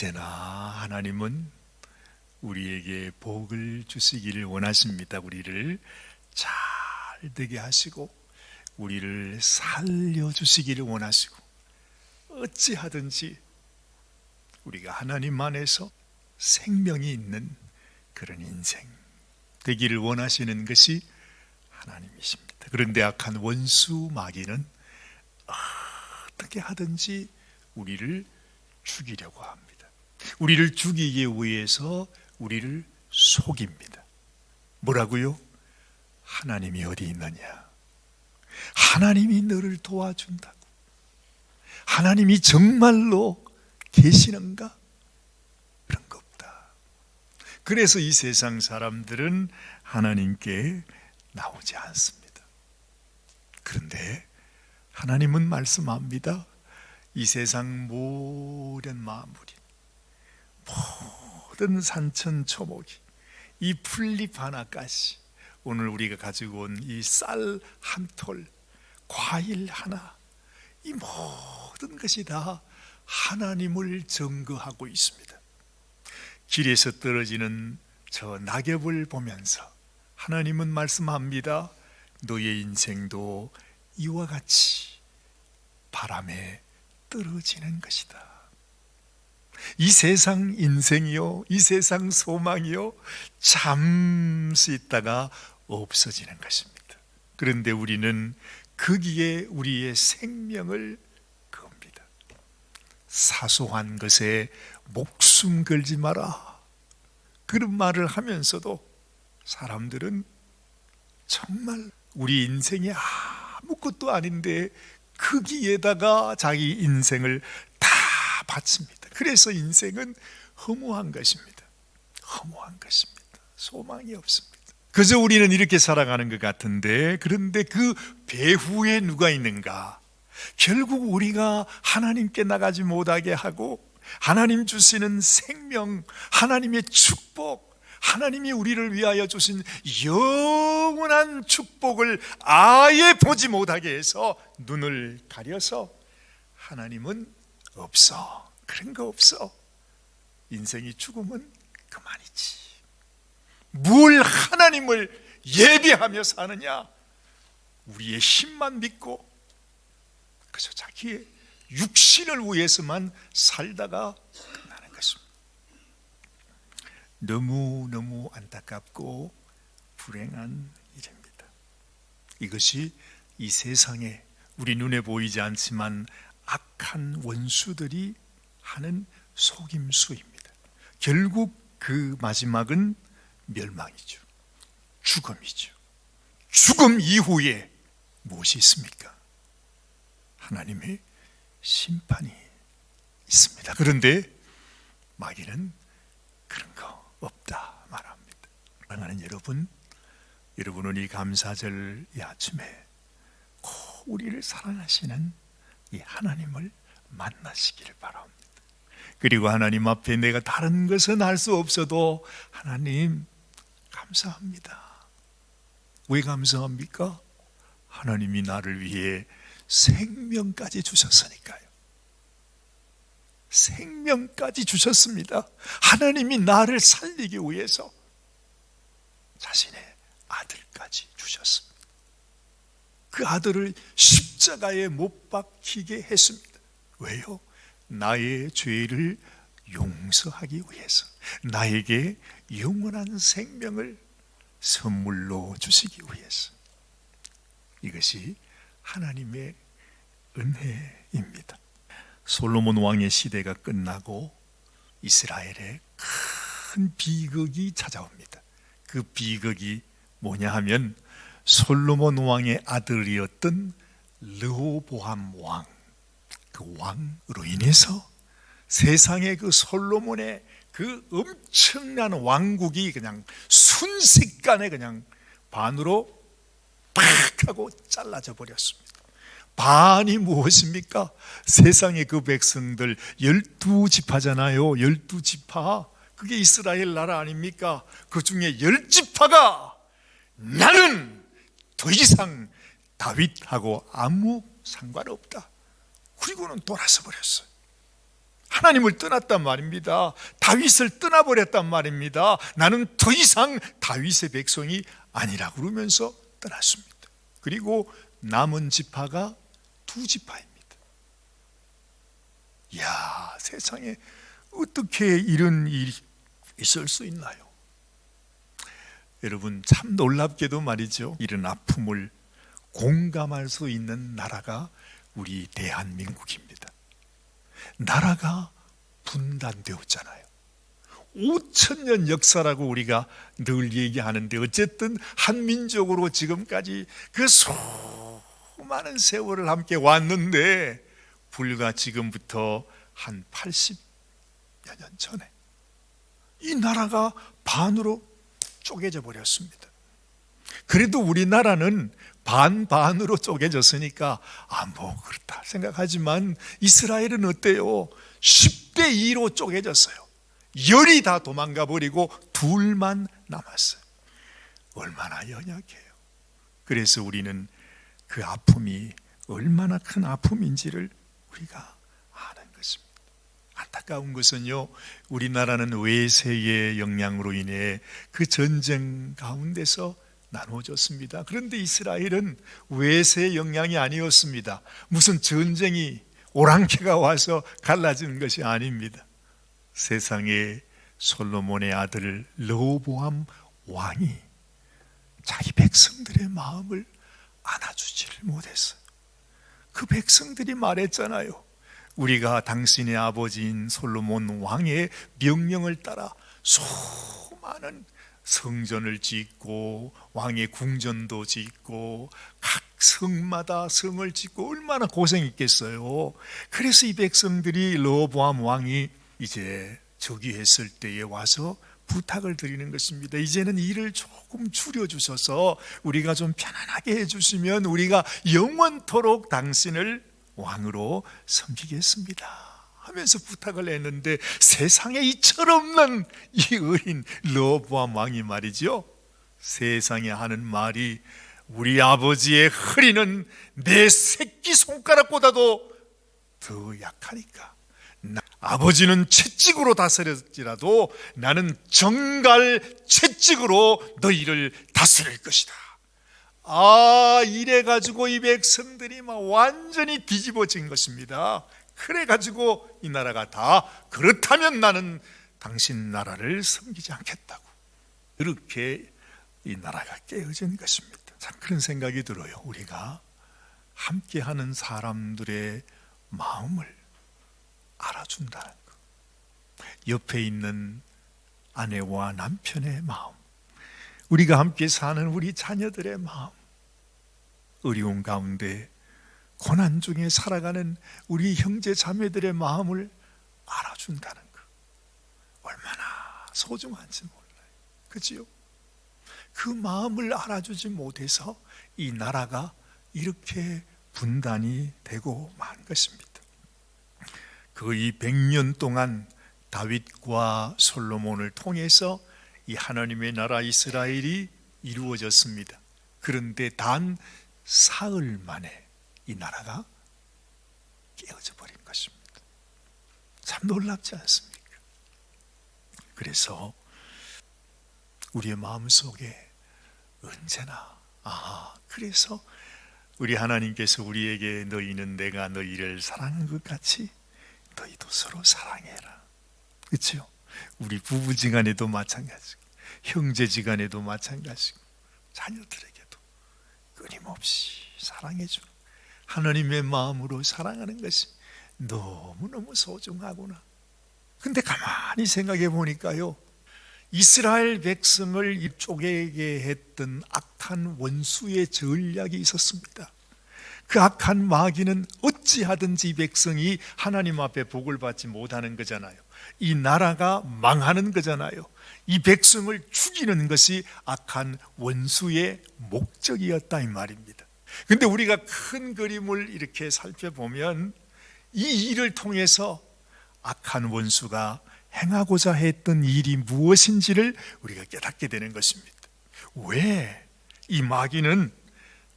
언제나 하나님은 우리에게 복을 주시기를 원하십니다. 우리를 잘 되게 하시고 우리를 살려주시기를 원하시고, 어찌하든지 우리가 하나님 안에서 생명이 있는 그런 인생 되기를 원하시는 것이 하나님이십니다. 그런데 악한 원수 마귀는 어떻게 하든지 우리를 죽이려고 합니다. 우리를 죽이기 위해서 우리를 속입니다. 뭐라고요? 하나님이 어디 있느냐? 하나님이 너를 도와준다고. 하나님이 정말로 계시는가? 그런 거 없다. 그래서 이 세상 사람들은 하나님께 나오지 않습니다. 그런데 하나님은 말씀합니다. 이 세상 모든 만물이, 모든 산천초목이, 이 풀잎 하나까지, 오늘 우리가 가지고 온 이 쌀 한 톨, 과일 하나, 이 모든 것이 다 하나님을 증거하고 있습니다. 길에서 떨어지는 저 낙엽을 보면서 하나님은 말씀합니다. 너의 인생도 이와 같이 바람에 떨어지는 것이다. 이 세상 인생이요, 이 세상 소망이요, 잠시 있다가 없어지는 것입니다. 그런데 우리는 거기에 우리의 생명을 겁니다. 사소한 것에 목숨 걸지 마라, 그런 말을 하면서도 사람들은 정말 우리 인생이 아무것도 아닌데 거기에다가 자기 인생을 다 바칩니다. 그래서 인생은 허무한 것입니다. 허무한 것입니다. 소망이 없습니다. 그저 우리는 이렇게 살아가는 것 같은데, 그런데 그 배후에 누가 있는가? 결국 우리가 하나님께 나가지 못하게 하고, 하나님 주시는 생명, 하나님의 축복, 하나님이 우리를 위하여 주신 영원한 축복을 아예 보지 못하게 해서 눈을 가려서 하나님은 없어, 그런 거 없어, 인생이 죽으면 그만이지, 뭘 하나님을 예배하며 사느냐? 우리의 힘만 믿고 그저 자기의 육신을 위해서만 살다가 끝나는 것입니다. 너무너무 안타깝고 불행한 일입니다. 이것이 이 세상에 우리 눈에 보이지 않지만 악한 원수들이 하는 속임수입니다. 결국 그 마지막은 멸망이죠. 죽음이죠. 죽음 이후에 무엇이 있습니까? 하나님의 심판이 있습니다. 그런데 마귀는 그런 거 없다 말합니다. 사랑하는 여러분, 여러분은 이 감사절 이 아침에 꼭 우리를 사랑하시는 이 하나님을 만나시기를 바랍니다. 그리고 하나님 앞에 내가 다른 것은 할 수 없어도 하나님 감사합니다. 왜 감사합니까? 하나님이 나를 위해 생명까지 주셨으니까요. 생명까지 주셨습니다. 하나님이 나를 살리기 위해서 자신의 아들까지 주셨습니다. 그 아들을 십자가에 못 박히게 했습니다. 왜요? 나의 죄를 용서하기 위해서, 나에게 영원한 생명을 선물로 주시기 위해서. 이것이 하나님의 은혜입니다. 솔로몬 왕의 시대가 끝나고 이스라엘에 큰 비극이 찾아옵니다. 그 비극이 뭐냐 하면 솔로몬 왕의 아들이었던 르호보암 왕, 그 왕으로 인해서 세상의 그 솔로몬의 그 엄청난 왕국이 그냥 순식간에 그냥 반으로 팍 하고 잘라져 버렸습니다. 반이 무엇입니까? 세상의 그 백성들 12지파잖아요. 12지파, 그게 이스라엘 나라 아닙니까? 그 중에 10지파가 나는 더 이상 다윗하고 아무 상관없다, 그리고는 돌아서 버렸어요. 하나님을 떠났단 말입니다. 다윗을 떠나버렸단 말입니다. 나는 더 이상 다윗의 백성이 아니라 그러면서 떠났습니다. 그리고 남은 지파가 2지파입니다. 이야, 세상에 어떻게 이런 일이 있을 수 있나요? 여러분, 참 놀랍게도 말이죠, 이런 아픔을 공감할 수 있는 나라가 우리 대한민국입니다. 나라가 분단되었잖아요. 5,000년 역사라고 우리가 늘 얘기하는데, 어쨌든 한민족으로 지금까지 그 수많은 세월을 함께 왔는데, 불과 지금부터 한 80여 년 전에 이 나라가 반으로 쪼개져 버렸습니다. 그래도 우리나라는 반으로 쪼개졌으니까 뭐 그렇다 생각하지만, 이스라엘은 어때요? 10대 2로 쪼개졌어요. 열이 다 도망가 버리고 둘만 남았어요. 얼마나 연약해요. 그래서 우리는 그 아픔이 얼마나 큰 아픔인지를 우리가 아는 것입니다. 안타까운 것은요, 우리나라는 외세의 영향으로 인해 그 전쟁 가운데서 나누어졌습니다. 그런데 이스라엘은 외세의 영향이 아니었습니다. 무슨 전쟁이 오랑캐가 와서 갈라진 것이 아닙니다. 세상에 솔로몬의 아들 르호보암 왕이 자기 백성들의 마음을 안아주지를 못했어요. 그 백성들이 말했잖아요. 우리가 당신의 아버지인 솔로몬 왕의 명령을 따라 수많은 성전을 짓고 왕의 궁전도 짓고 각 성마다 성을 짓고 얼마나 고생했겠어요. 그래서 이 백성들이 르호보암 왕이 이제 즉위했을 때에 와서 부탁을 드리는 것입니다. 이제는 일을 조금 줄여주셔서 우리가 좀 편안하게 해주시면 우리가 영원토록 당신을 왕으로 섬기겠습니다 하면서 부탁을 했는데, 세상에 이철없는 이 어린 르호보암 왕이 말이죠, 세상에 하는 말이, 우리 아버지의 허리는 내 새끼손가락보다도 더 약하니까 아버지는 채찍으로 다스렸지라도 나는 정갈 채찍으로 너희를 다스릴 것이다. 이래가지고 이 백성들이 막 완전히 뒤집어진 것입니다. 그래가지고 이 나라가 다, 그렇다면 나는 당신 나라를 섬기지 않겠다고, 그렇게 이 나라가 깨어진 것입니다. 참 그런 생각이 들어요. 우리가 함께하는 사람들의 마음을 알아준다는 것, 옆에 있는 아내와 남편의 마음, 우리가 함께 사는 우리 자녀들의 마음, 어려운 가운데 고난 중에 살아가는 우리 형제 자매들의 마음을 알아준다는 것, 얼마나 소중한지 몰라요. 그지요? 그 마음을 알아주지 못해서 이 나라가 이렇게 분단이 되고 만 것입니다. 거의 100년 동안 다윗과 솔로몬을 통해서 이 하나님의 나라 이스라엘이 이루어졌습니다. 그런데 단 사흘 만에 이 나라가 깨어져 버린 것입니다. 참 놀랍지 않습니까? 그래서 우리의 마음속에 언제나 그래서 우리 하나님께서 우리에게 너희는 내가 너희를 사랑한 것 같이 너희도 서로 사랑해라. 그렇죠? 우리 부부지간에도 마찬가지고 형제지간에도 마찬가지고 자녀들에게도 끊임없이 사랑해주는, 하나님의 마음으로 사랑하는 것이 너무너무 소중하구나. 근데 가만히 생각해 보니까요, 이스라엘 백성을 쪼개게 했던 악한 원수의 전략이 있었습니다. 그 악한 마귀는 어찌하든지 이 백성이 하나님 앞에 복을 받지 못하는 거잖아요. 이 나라가 망하는 거잖아요. 이 백성을 죽이는 것이 악한 원수의 목적이었다 이 말입니다. 그런데 우리가 큰 그림을 이렇게 살펴보면 이 일을 통해서 악한 원수가 행하고자 했던 일이 무엇인지를 우리가 깨닫게 되는 것입니다. 왜 이 마귀는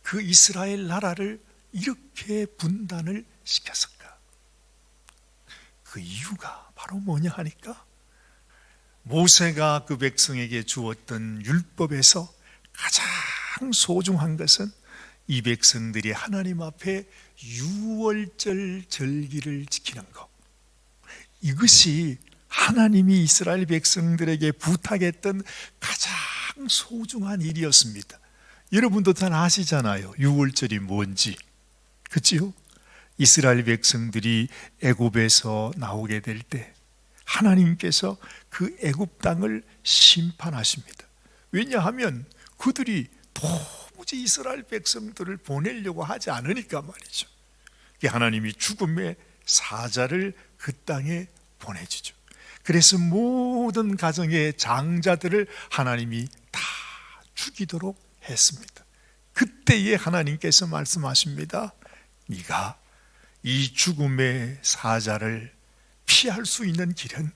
그 이스라엘 나라를 이렇게 분단을 시켰을까? 그 이유가 바로 뭐냐 하니까, 모세가 그 백성에게 주었던 율법에서 가장 소중한 것은 이 백성들이 하나님 앞에 유월절 절기를 지키는 것, 이것이 하나님이 이스라엘 백성들에게 부탁했던 가장 소중한 일이었습니다. 여러분도 잘 아시잖아요, 유월절이 뭔지. 그렇지요? 이스라엘 백성들이 애굽에서 나오게 될 때 하나님께서 그 애굽 땅을 심판하십니다. 왜냐하면 그들이 도무지 이스라엘 백성들을 보내려고 하지 않으니까 말이죠. 하나님이 죽음의 사자를 그 땅에 보내주죠. 그래서 모든 가정의 장자들을 하나님이 다 죽이도록 했습니다. 그때에 하나님께서 말씀하십니다. 네가 이 죽음의 사자를 피할 수 있는 길은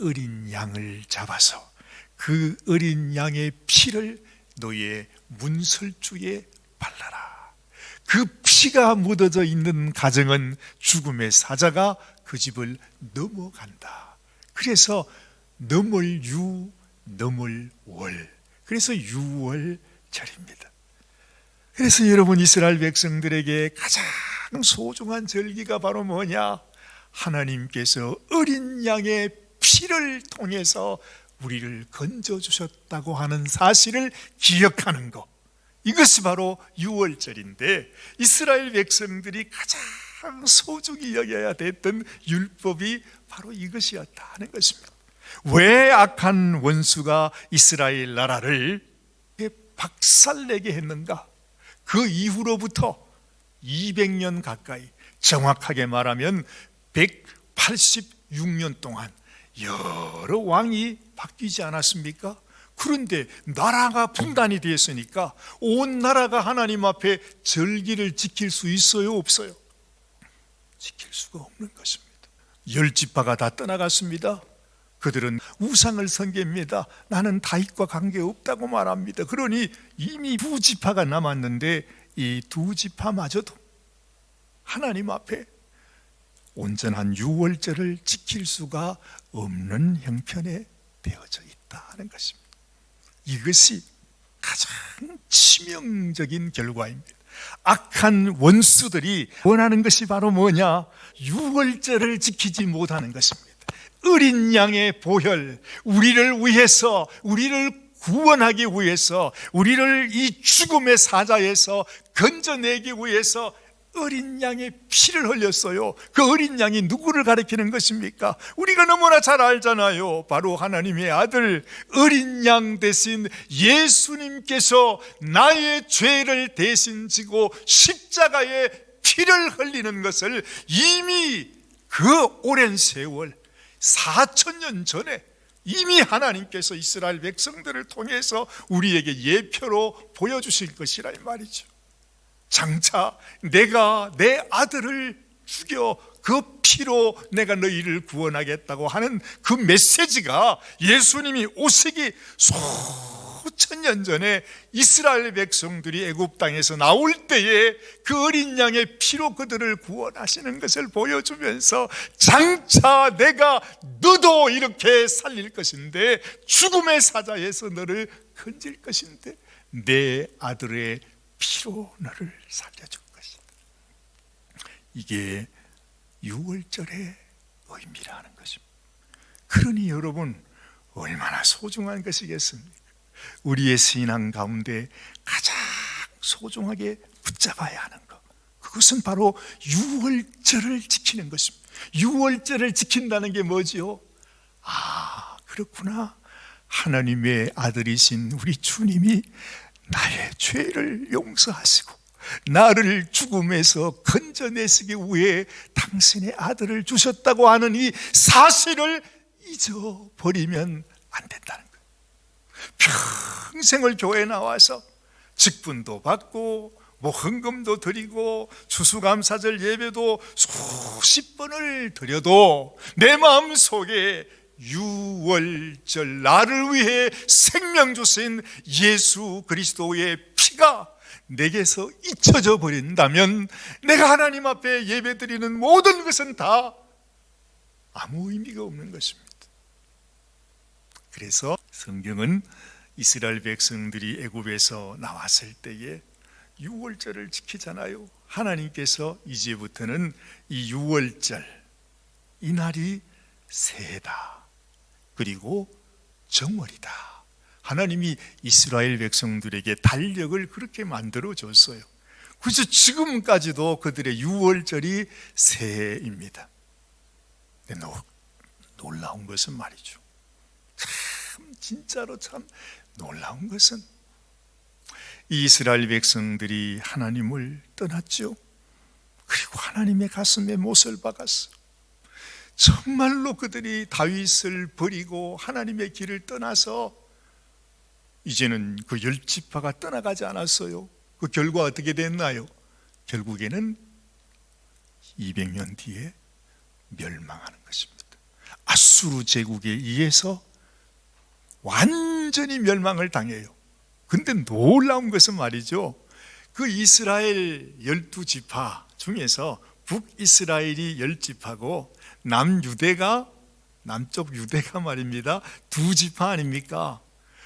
어린 양을 잡아서 그 어린 양의 피를 너의 문설주에 발라라. 그 피가 묻어져 있는 가정은 죽음의 사자가 그 집을 넘어간다. 그래서 넘을 유, 넘을 월, 그래서 유월절입니다. 그래서 여러분, 이스라엘 백성들에게 가장 소중한 절기가 바로 뭐냐? 하나님께서 어린 양의 피를 통해서 우리를 건져주셨다고 하는 사실을 기억하는 것, 이것이 바로 유월절인데, 이스라엘 백성들이 가장 소중히 여겨야 됐던 율법이 바로 이것이었다 하는 것입니다. 왜 악한 원수가 이스라엘 나라를 박살내게 했는가? 그 이후로부터 200년 가까이, 정확하게 말하면 186년 동안 여러 왕이 바뀌지 않았습니까? 그런데 나라가 분단이 되었으니까 온 나라가 하나님 앞에 절기를 지킬 수 있어요, 없어요? 지킬 수가 없는 것입니다. 10지파가 다 떠나갔습니다. 그들은 우상을 섬깁니다. 나는 다윗과 관계없다고 말합니다. 그러니 이미 2지파가 남았는데 이 2지파마저도 하나님 앞에 온전한 유월절을 지킬 수가 없는 형편에 되어져 있다는 것입니다. 이것이 가장 치명적인 결과입니다. 악한 원수들이 원하는 것이 바로 뭐냐? 유월절을 지키지 못하는 것입니다. 어린 양의 보혈, 우리를 위해서, 우리를 구원하기 위해서, 우리를 이 죽음의 사자에서 건져내기 위해서 어린 양의 피를 흘렸어요. 그 어린 양이 누구를 가리키는 것입니까? 우리가 너무나 잘 알잖아요. 바로 하나님의 아들 어린 양 대신 예수님께서 나의 죄를 대신 지고 십자가에 피를 흘리는 것을 이미 그 오랜 세월 4,000년 전에 이미 하나님께서 이스라엘 백성들을 통해서 우리에게 예표로 보여주실 것이라 이 말이죠. 장차 내가 내 아들을 죽여 그 피로 내가 너희를 구원하겠다고 하는 그 메시지가 예수님이 오시기 수천 년 전에 이스라엘 백성들이 애굽 땅에서 나올 때에 그 어린 양의 피로 그들을 구원하시는 것을 보여주면서 장차 내가 너도 이렇게 살릴 것인데 죽음의 사자에서 너를 건질 것인데 내 아들의 피로 너를 살려줄 것이다. 이게 유월절의 의미라는 것입니다. 그러니 여러분, 얼마나 소중한 것이겠습니까? 우리의 신앙 가운데 가장 소중하게 붙잡아야 하는 것, 그것은 바로 유월절을 지키는 것입니다. 유월절을 지킨다는 게 뭐지요? 아, 그렇구나. 하나님의 아들이신 우리 주님이 나의 죄를 용서하시고 나를 죽음에서 건져내시기 위해 당신의 아들을 주셨다고 하는 이 사실을 잊어버리면 안 된다는 거예요. 평생을 교회에 나와서 직분도 받고 헌금도 드리고 추수감사절 예배도 수십 번을 드려도 내 마음속에 유월절, 나를 위해 생명 주신 예수 그리스도의 피가 내게서 잊혀져 버린다면 내가 하나님 앞에 예배드리는 모든 것은 다 아무 의미가 없는 것입니다. 그래서 성경은 이스라엘 백성들이 애굽에서 나왔을 때에 유월절을 지키잖아요. 하나님께서 이제부터는 이 유월절, 이 날이 새해다, 그리고 정월이다. 하나님이 이스라엘 백성들에게 달력을 그렇게 만들어 줬어요. 그래서 지금까지도 그들의 유월절이 새해입니다. 놀라운 것은 말이죠, 진짜로 참 놀라운 것은 이스라엘 백성들이 하나님을 떠났죠. 그리고 하나님의 가슴에 못을 박았어. 정말로 그들이 다윗을 버리고 하나님의 길을 떠나서 이제는 그 10지파가 떠나가지 않았어요. 그 결과 어떻게 됐나요? 결국에는 200년 뒤에 멸망하는 것입니다. 아수르 제국에 의해서 완전히 멸망을 당해요. 근데 놀라운 것은 말이죠, 그 이스라엘 12지파 중에서 북이스라엘이 10지파고 남쪽 유대가 말입니다 2지파 아닙니까?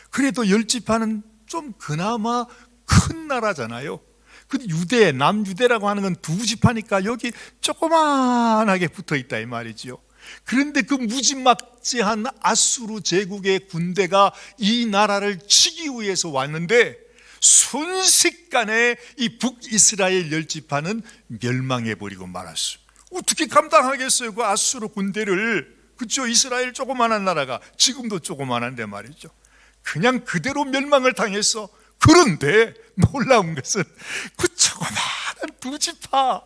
그래도 10지파는 좀 그나마 큰 나라잖아요. 근데 남유대라고 하는 건 2지파니까 여기 조그만하게 붙어 있다 이 말이죠. 그런데 그 무지막지한 아수르 제국의 군대가 이 나라를 치기 위해서 왔는데 순식간에 이 북이스라엘 10지파는 멸망해버리고 말았어요. 어떻게 감당하겠어요, 그 아수르 군대를. 그렇죠? 이스라엘 조그만한 나라가 지금도 조그만한데 말이죠. 그냥 그대로 멸망을 당했어. 그런데 놀라운 것은 그 조그만한 2지파,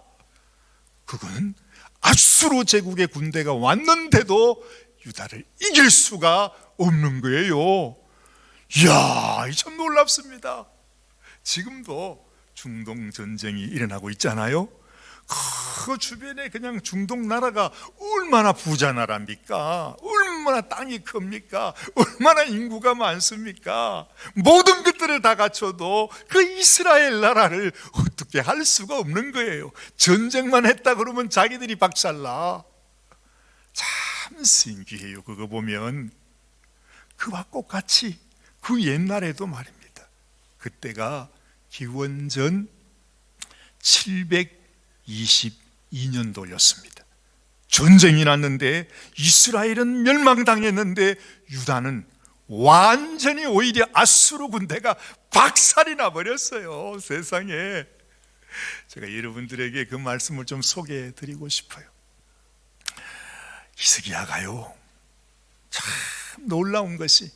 그거는 아수르 제국의 군대가 왔는데도 유다를 이길 수가 없는 거예요. 이야, 참 놀랍습니다. 지금도 중동 전쟁이 일어나고 있잖아요. 그 주변에 그냥 중동 나라가 얼마나 부자 나라입니까? 얼마나 땅이 큽니까? 얼마나 인구가 많습니까? 모든 것들을 다 갖춰도 그 이스라엘 나라를 어떻게 할 수가 없는 거예요. 전쟁만 했다 그러면 자기들이 박살나. 참 신기해요. 그거 보면 그와 똑같이 그 옛날에도 말입니다, 그때가 기원전 722년도였습니다. 전쟁이 났는데 이스라엘은 멸망당했는데 유다는 완전히 오히려 아수르 군대가 박살이 나버렸어요. 세상에. 제가 여러분들에게 그 말씀을 좀 소개해 드리고 싶어요. 히스기야가요, 참 놀라운 것이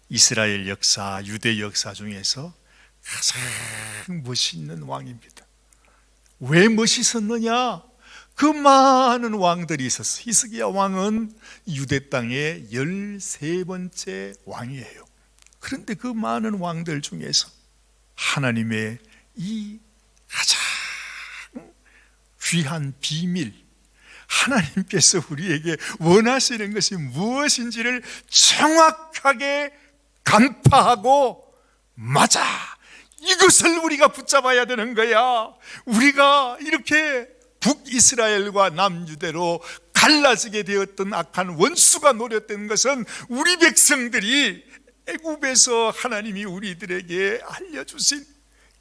이스라엘 역사, 유대 역사 중에서 가장 멋있는 왕입니다. 왜 멋있었느냐? 그 많은 왕들이 있었어요. 히스기야 왕은 유대 땅의 13번째 왕이에요. 그런데 그 많은 왕들 중에서 하나님의 이 가장 귀한 비밀, 하나님께서 우리에게 원하시는 것이 무엇인지를 정확하게 간파하고, 맞아, 이것을 우리가 붙잡아야 되는 거야. 우리가 이렇게 북이스라엘과 남유대로 갈라지게 되었던 악한 원수가 노렸던 것은 우리 백성들이 애굽에서 하나님이 우리들에게 알려주신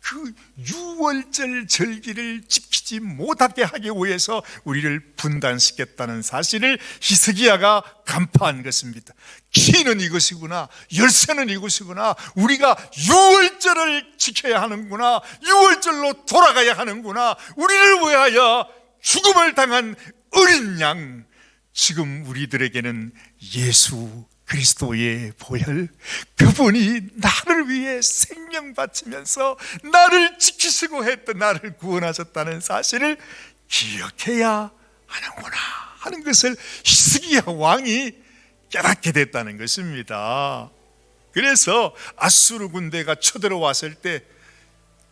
그 유월절 절기를 지키지 못하게 하기 위해서 우리를 분단시켰다는 사실을 히스기야가 간파한 것입니다. 키는 이것이구나, 열쇠는 이것이구나, 우리가 유월절을 지켜야 하는구나, 유월절로 돌아가야 하는구나, 우리를 위하여 죽음을 당한 어린 양, 지금 우리들에게는 예수 그리스도의 보혈, 그분이 나를 위해 생명 바치면서 나를 지키시고 했던, 나를 구원하셨다는 사실을 기억해야 하는구나 하는 것을 히스기야 왕이 깨닫게 됐다는 것입니다. 그래서 아수르 군대가 쳐들어왔을 때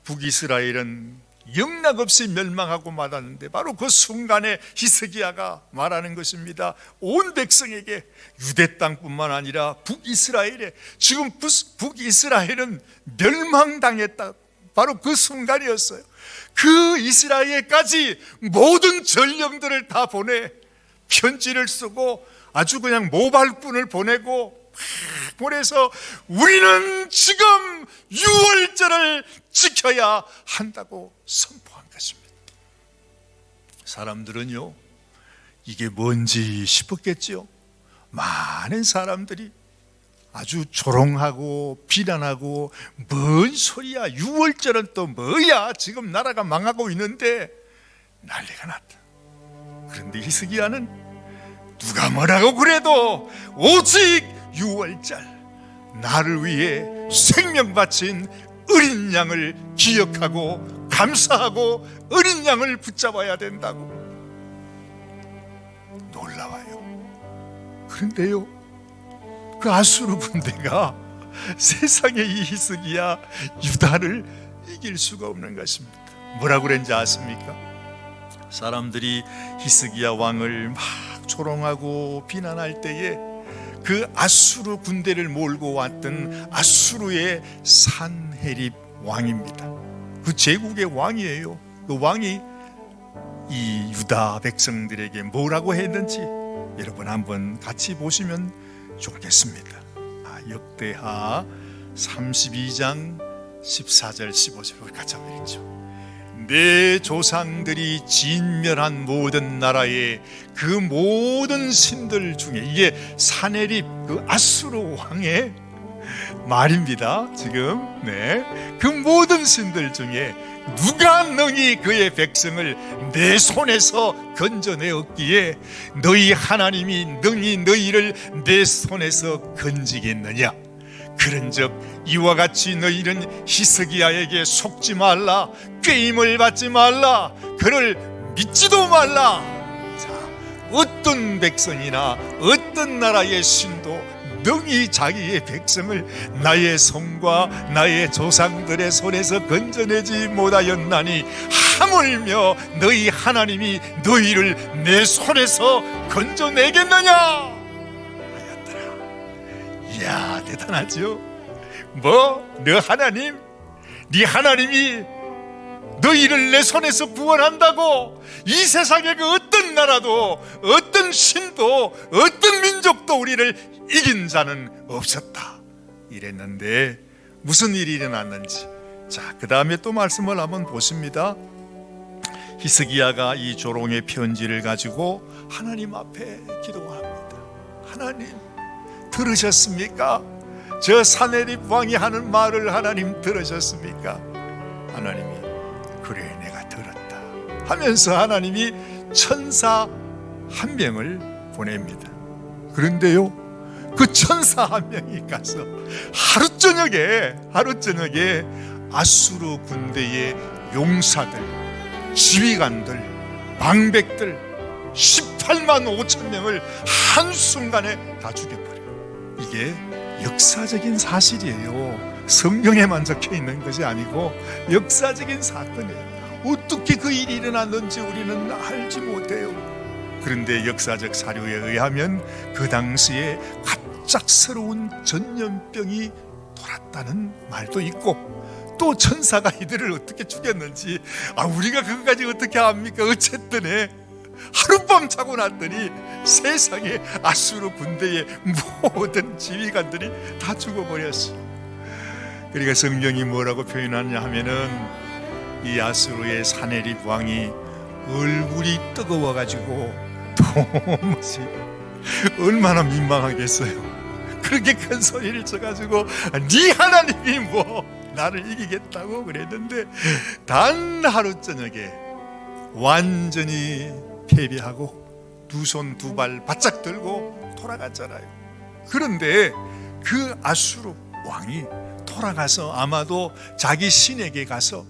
북이스라엘은 영락없이 멸망하고 말았는데, 바로 그 순간에 히스기야가 말하는 것입니다. 온 백성에게, 유대 땅뿐만 아니라 북이스라엘에, 지금 북이스라엘은 멸망당했다, 바로 그 순간이었어요. 그 이스라엘까지 모든 전령들을 다 보내 편지를 쓰고 아주 그냥 모발꾼을 보내고 보내서 우리는 지금 유월절을 지켜야 한다고 선포한 것입니다. 사람들은요, 이게 뭔지 싶었겠지요. 많은 사람들이 아주 조롱하고 비난하고, 뭔 소리야, 6월절은 또 뭐야, 지금 나라가 망하고 있는데, 난리가 났다. 그런데 히스기야는 누가 뭐라고 그래도 오직 6월절, 나를 위해 생명 바친 어린 양을 기억하고 감사하고 어린 양을 붙잡아야 된다고. 놀라워요. 그런데요, 그 아수르 군대가 세상에 이 히스기야 유다를 이길 수가 없는 것입니다. 뭐라고 그랬는지 아십니까? 사람들이 히스기야 왕을 막 조롱하고 비난할 때에 그 아수르 군대를 몰고 왔던 아수르의 산헤립 왕입니다. 그 제국의 왕이에요. 그 왕이 이 유다 백성들에게 뭐라고 했는지 여러분 한번 같이 보시면 좋겠습니다. 역대하 32장 14절 15절을 같이 한번 읽죠. 내 조상들이 진멸한 모든 나라의 그 모든 신들 중에, 이게 산헤립 그 아수르 왕의 말입니다. 지금 그 모든 신들 중에 누가 능히 그의 백성을 내 손에서 건져내었기에 너희 하나님이 능히 너희를 내 손에서 건지겠느냐? 그런즉 이와 같이 너희는 히스기야에게 속지 말라, 꾀임을 받지 말라, 그를 믿지도 말라. 자, 어떤 백성이나 어떤 나라의 신도 능히 자기의 백성을 나의 손과 나의 조상들의 손에서 건져내지 못하였나니 하물며 너희 하나님이 너희를 내 손에서 건져내겠느냐 하였더라. 이야, 대단하죠? 너 하나님, 네 하나님이 너희를 내 손에서 구원한다고? 이 세상의 그 어떤 나라도 어떤 신도 어떤 민족도 우리를 이긴 자는 없었다 이랬는데 무슨 일이 일어났는지, 자, 그 다음에 또 말씀을 한번 보십니다. 히스기야가 이 조롱의 편지를 가지고 하나님 앞에 기도합니다. 하나님, 들으셨습니까? 저 산헤립 왕이 하는 말을 하나님 들으셨습니까? 하나님이 그래, 내가 들었다 하면서 하나님이 천사 한 명을 보냅니다. 그런데요, 그 천사 한 명이 가서 하루 저녁에 아수르 군대의 용사들, 지휘관들, 방백들 18만 5천 명을 한순간에 다 죽여버려요. 이게 역사적인 사실이에요. 성경에만 적혀 있는 것이 아니고 역사적인 사건이에요. 어떻게 그 일이 일어났는지 우리는 알지 못해요. 그런데 역사적 사료에 의하면 그 당시에 갑작스러운 전염병이 돌았다는 말도 있고, 또 천사가 이들을 어떻게 죽였는지 우리가 그것까지 어떻게 압니까? 어쨌든 하룻밤 자고 났더니 세상에 아수르 군대의 모든 지휘관들이 다 죽어버렸어. 그러니까 성경이 뭐라고 표현하냐 하면은 이 아수르의 산헤립 왕이 얼굴이 뜨거워가지고 도무지 얼마나 민망하겠어요. 그렇게 큰 소리를 쳐가지고 네 하나님이 뭐 나를 이기겠다고 그랬는데 단 하루 저녁에 완전히 패배하고 두 손 두 발 바짝 들고 돌아갔잖아요. 그런데 그 아수르 왕이 돌아가서 아마도 자기 신에게 가서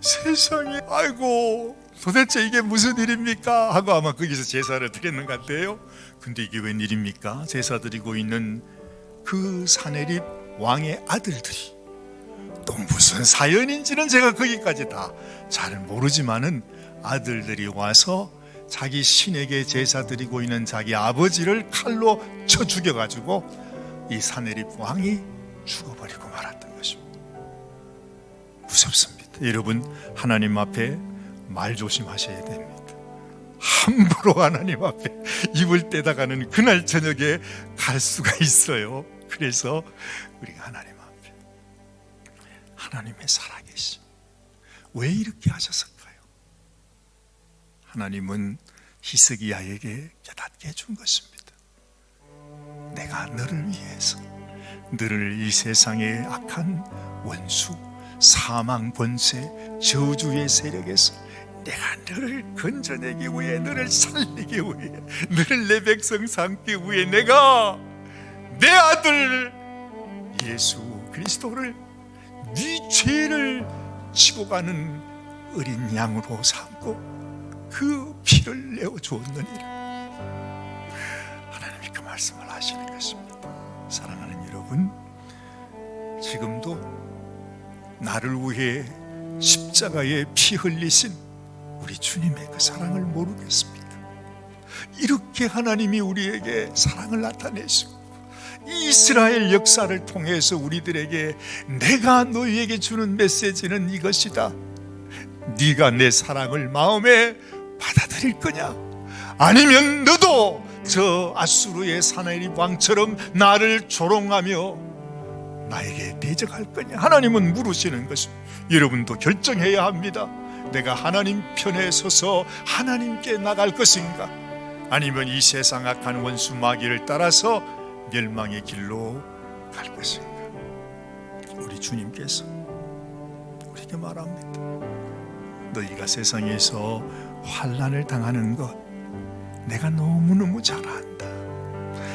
세상에, 아이고 도대체 이게 무슨 일입니까? 하고 아마 거기서 제사를 드렸는 것 같아요. 근데 이게 웬일입니까? 제사 드리고 있는 그 산헤립 왕의 아들들이, 또 무슨 사연인지는 제가 거기까지 다 잘 모르지만은 아들들이 와서 자기 신에게 제사 드리고 있는 자기 아버지를 칼로 쳐 죽여가지고 이 산헤립 왕이 죽어버리고 말았던 것입니다. 무섭습니다. 여러분, 하나님 앞에 말 조심하셔야 됩니다. 함부로 하나님 앞에 입을 떼다가는 그날 저녁에 갈 수가 있어요. 그래서 우리가 하나님 앞에, 하나님의 살아계심, 왜 이렇게 하셨을까요? 하나님은 히스기야에게 깨닫게 해준 것입니다. 내가 너를 위해서, 너를 이 세상의 악한 원수, 사망, 번세, 저주의 세력에서 내가 너를 건져내기 위해, 너를 살리기 위해, 너를 내 백성 삼기 위해 내가 내 아들 예수 그리스도를 네 죄를 지고 가는 어린 양으로 삼고 그 피를 내어 주었느니라. 하나님이 그 말씀을 하시는 것입니다. 사랑하는 여러분, 지금도 나를 위해 십자가에 피 흘리신 우리 주님의 그 사랑을 모르겠습니까? 이렇게 하나님이 우리에게 사랑을 나타내시고 이스라엘 역사를 통해서 우리들에게 내가 너희에게 주는 메시지는 이것이다. 네가 내 사랑을 마음에 받아들일 거냐? 아니면 너도 저 아수르의 사나립 왕처럼 나를 조롱하며 나에게 대적할 거냐? 하나님은 물으시는 것입니다. 여러분도 결정해야 합니다. 내가 하나님 편에 서서 하나님께 나갈 것인가? 아니면 이 세상 악한 원수 마귀를 따라서 멸망의 길로 갈 것인가? 우리 주님께서 우리에게 말합니다. 너희가 세상에서 환난을 당하는 것 내가 너무너무 잘 안다.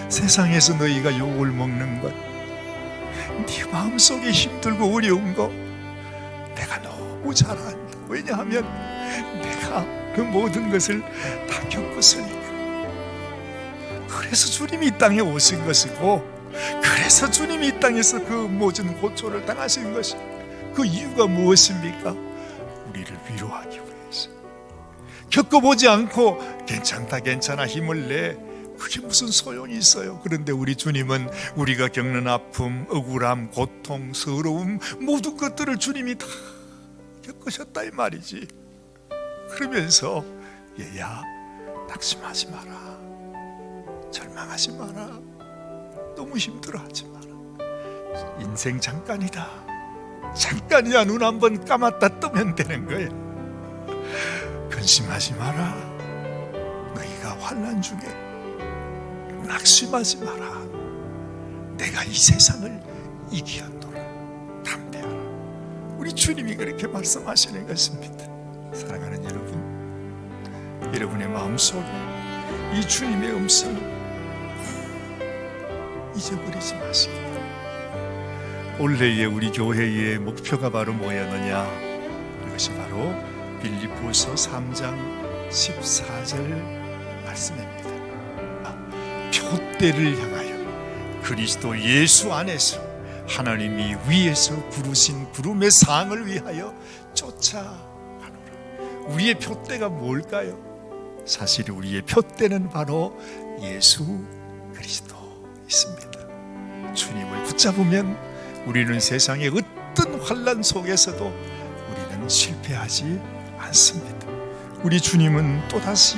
세상에서 너희가 욕을 먹는 것, 네 마음속에 힘들고 어려운 것 내가 너무 잘 안다. 왜냐하면 내가 그 모든 것을 다 겪었으니까. 그래서 주님이 이 땅에 오신 것이고, 그래서 주님이 이 땅에서 그 모든 고초를 당하신 것이, 그 이유가 무엇입니까? 우리를 위로하기 위해서. 겪어보지 않고 괜찮다 괜찮아 힘을 내, 그게 무슨 소용이 있어요? 그런데 우리 주님은 우리가 겪는 아픔, 억울함, 고통, 서러움 모든 것들을 주님이 다 겪으셨다 이 말이지. 그러면서 얘야, 낙심하지 마라, 절망하지 마라, 너무 힘들어하지 마라. 인생 잠깐이다. 잠깐이야. 눈 한번 감았다 뜨면 되는 거야. 근심하지 마라. 너희가 환난 중에 낙심하지 마라. 내가 이 세상을 이기었노라. 담대하라. 우리 주님이 그렇게 말씀하시는 것입니다. 사랑하는 여러분, 여러분의 마음속에 이 주님의 음성을 잊어버리지 마시기 바랍니다. 올해의 우리 교회의 목표가 바로 뭐였느냐? 이것이 바로 빌립보서 3장 14절 말씀입니다. 표대를 향하여 그리스도 예수 안에서 하나님이 위에서 부르신 부름의 상을 위하여 쫓아가노라. 우리의 표대가 뭘까요? 사실 우리의 표대는 바로 예수 그리스도입니다. 주님을 붙잡으면 우리는 세상의 어떤 환난 속에서도 우리는 실패하지 않습니다. 우리 주님은 또다시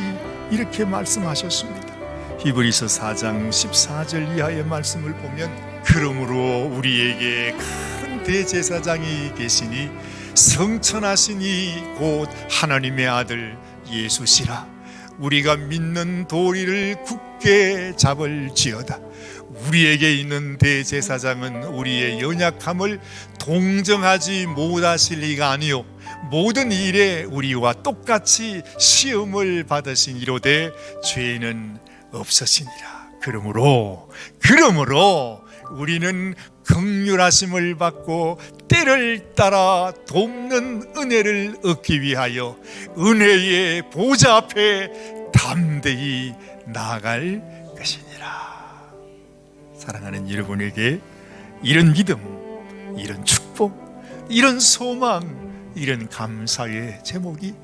이렇게 말씀하셨습니다. 히브리서 4장 14절 이하의 말씀을 보면, 그러므로 우리에게 큰 대제사장이 계시니 성천하시니 곧 하나님의 아들 예수시라. 우리가 믿는 도리를 굳게 잡을지어다. 우리에게 있는 대제사장은 우리의 연약함을 동정하지 못하실 리가 아니요 모든 일에 우리와 똑같이 시험을 받으신 이로되 죄는 없으시니라. 그러므로 우리는 긍휼하심을 받고 때를 따라 돕는 은혜를 얻기 위하여 은혜의 보좌 앞에 담대히 나아갈 것이니라. 사랑하는 여러분에게 이런 믿음, 이런 축복, 이런 소망, 이런 감사의 제목이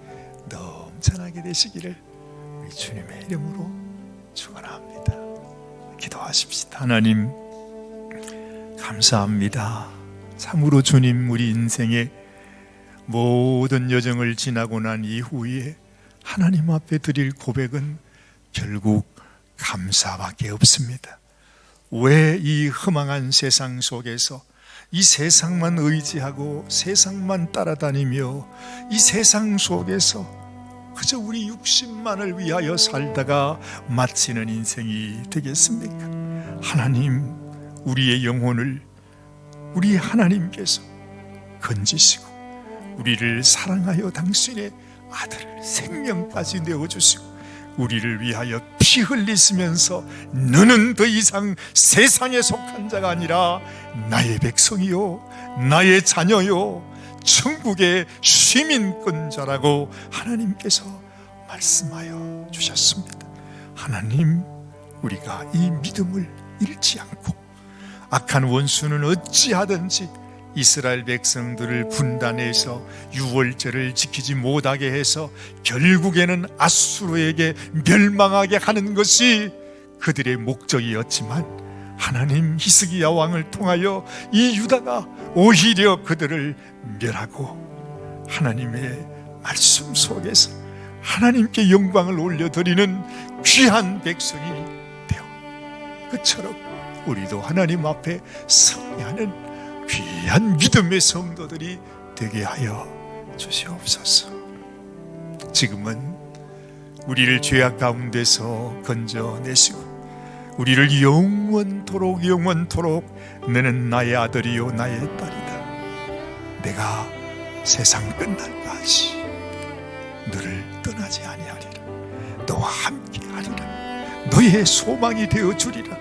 넘쳐나게 되시기를 우리 주님의 이름으로 축원합니다. 기도하십시다. 하나님 감사합니다. 참으로 주님, 우리 인생의 모든 여정을 지나고 난 이후에 하나님 앞에 드릴 고백은 결국 감사밖에 없습니다. 왜 이 허망한 세상 속에서 이 세상만 의지하고 세상만 따라다니며 이 세상 속에서 그저 우리 육신만을 위하여 살다가 마치는 인생이 되겠습니까? 하나님, 우리의 영혼을 우리 하나님께서 건지시고 우리를 사랑하여 당신의 아들을 생명까지 내어주시고 우리를 위하여 피 흘리시면서 너는 더 이상 세상에 속한 자가 아니라 나의 백성이요 나의 자녀요 천국의 시민권자라고 하나님께서 말씀하여 주셨습니다. 하나님, 우리가 이 믿음을 잃지 않고 악한 원수는 어찌하든지 이스라엘 백성들을 분단해서 유월절을 지키지 못하게 해서 결국에는 아수르에게 멸망하게 하는 것이 그들의 목적이었지만 하나님, 히스기야 왕을 통하여 이 유다가 오히려 그들을 멸하고 하나님의 말씀 속에서 하나님께 영광을 올려드리는 귀한 백성이 되어 그처럼 우리도 하나님 앞에 승리하는 귀한 믿음의 성도들이 되게 하여 주시옵소서. 지금은 우리를 죄악 가운데서 건져내시고 우리를 영원토록 너는 나의 아들이요 나의 딸이다. 내가 세상 끝날까지 너를 떠나지 아니하리라. 너와 함께 하리라. 너의 소망이 되어주리라.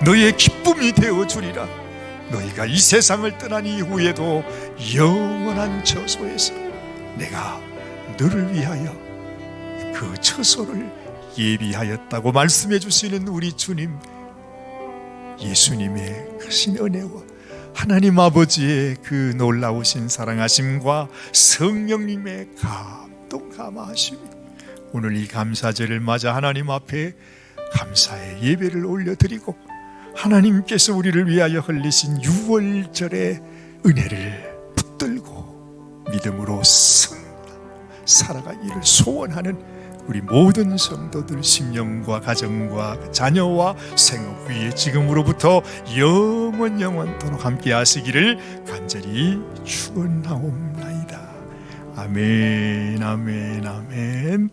너의 기쁨이 되어주리라. 너희가 이 세상을 떠난 이후에도 영원한 처소에서 내가 너를 위하여 그 처소를 예비하였다고 말씀해 주시는 우리 주님, 예수님의 크신 은혜와 하나님 아버지의 그 놀라우신 사랑하심과 성령님의 감동 감화하심이 오늘 이 감사제를 맞아 하나님 앞에 감사의 예배를 올려드리고 하나님께서 우리를 위하여 흘리신 유월절의 은혜를 붙들고 믿음으로 살아가기를 소원하는 우리 모든 성도들 심령과 가정과 자녀와 생업 위에 지금으로부터 영원토록 함께 하시기를 간절히 축원하옵나이다. 아멘, 아멘, 아멘.